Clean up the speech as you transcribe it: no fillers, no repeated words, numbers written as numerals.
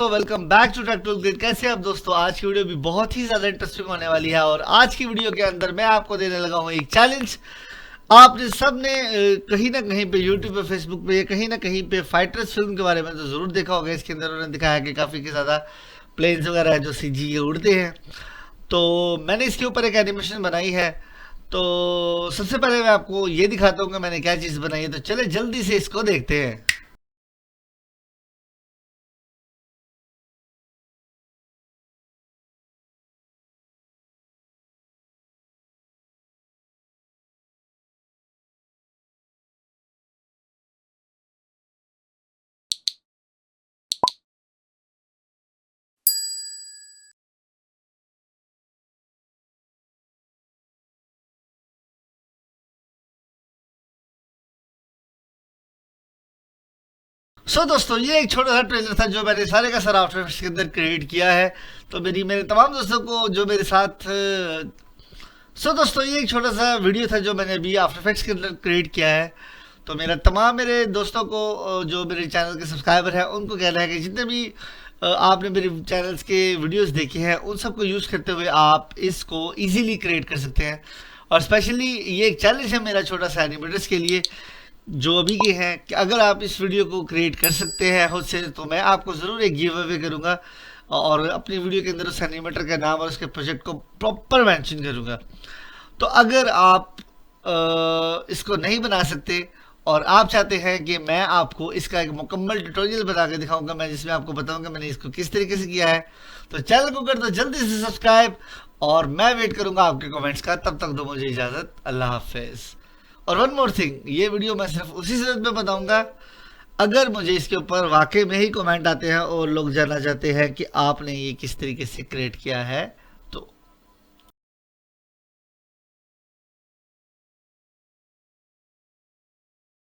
दोस्तों, welcome back to Tech Toolkit. कैसे आप दोस्तों? आज की वीडियो भी बहुत ही ज़्यादा इंटरेस्टिंग होने वाली है और आज की वीडियो के अंदर मैं आपको देने लगा हूँ एक चैलेंज। आपने सबने कहीं ना कहीं पे यूट्यूब पे, फेसबुक पे, कहीं ना कहीं पे फाइटर्स फिल्म के बारे में तो ज़रूर देखा होगा। इसके अंदर उन्होंने दिखाया कि काफ़ी ज़्यादा प्लेन्स वगैरह है जो सीजी के उड़ते हैं। तो मैंने इसके ऊपर एक एनिमेशन बनाई है। तो सबसे पहले मैं आपको ये दिखाता हूँ कि मैंने क्या चीज़ बनाई है। तो चले जल्दी से इसको देखते हैं। दोस्तों, ये एक छोटा सा ट्रेलर था जो मैंने सारे का सारा आफ्टर इफेक्ट्स के अंदर क्रिएट किया है। तो मेरे तमाम दोस्तों को जो मेरे साथ दोस्तों, ये एक छोटा सा वीडियो था जो मैंने अभी आफ्टर इफेक्ट्स के अंदर क्रिएट किया है। तो मेरे दोस्तों को जो मेरे चैनल के सब्सक्राइबर हैं उनको कहना है कि जितने भी आपने मेरे चैनल्स के वीडियोस देखे हैं उन सबको यूज़ करते हुए आप इसको इजीली क्रिएट कर सकते हैं। और स्पेशली ये एक चैलेंज है मेरा छोटा सा एनिमेटर्स के लिए जो अभी के हैं कि अगर आप इस वीडियो को क्रिएट कर सकते हैं खुद से तो मैं आपको ज़रूर एक गिव अवे करूँगा और अपनी वीडियो के अंदर उस एनिमेटर का नाम और उसके प्रोजेक्ट को प्रॉपर मेंशन करूँगा। तो अगर आप इसको नहीं बना सकते और आप चाहते हैं कि मैं आपको इसका एक मुकम्मल ट्यूटोरियल बना के दिखाऊंगा, मैं जिसमें आपको बताऊंगा मैंने इसको किस तरीके से किया है, तो चैनल को कर दो जल्दी से सब्सक्राइब और मैं वेट करूंगा आपके कमेंट्स का। तब तक दो मुझे इजाज़त, अल्लाह हाफिज़। और वन मोर थिंग, ये वीडियो मैं सिर्फ उसी सूरत में बताऊंगा अगर मुझे इसके ऊपर वाकई में ही कमेंट आते हैं और लोग जानना चाहते हैं कि आपने ये किस तरीके से क्रिएट किया है।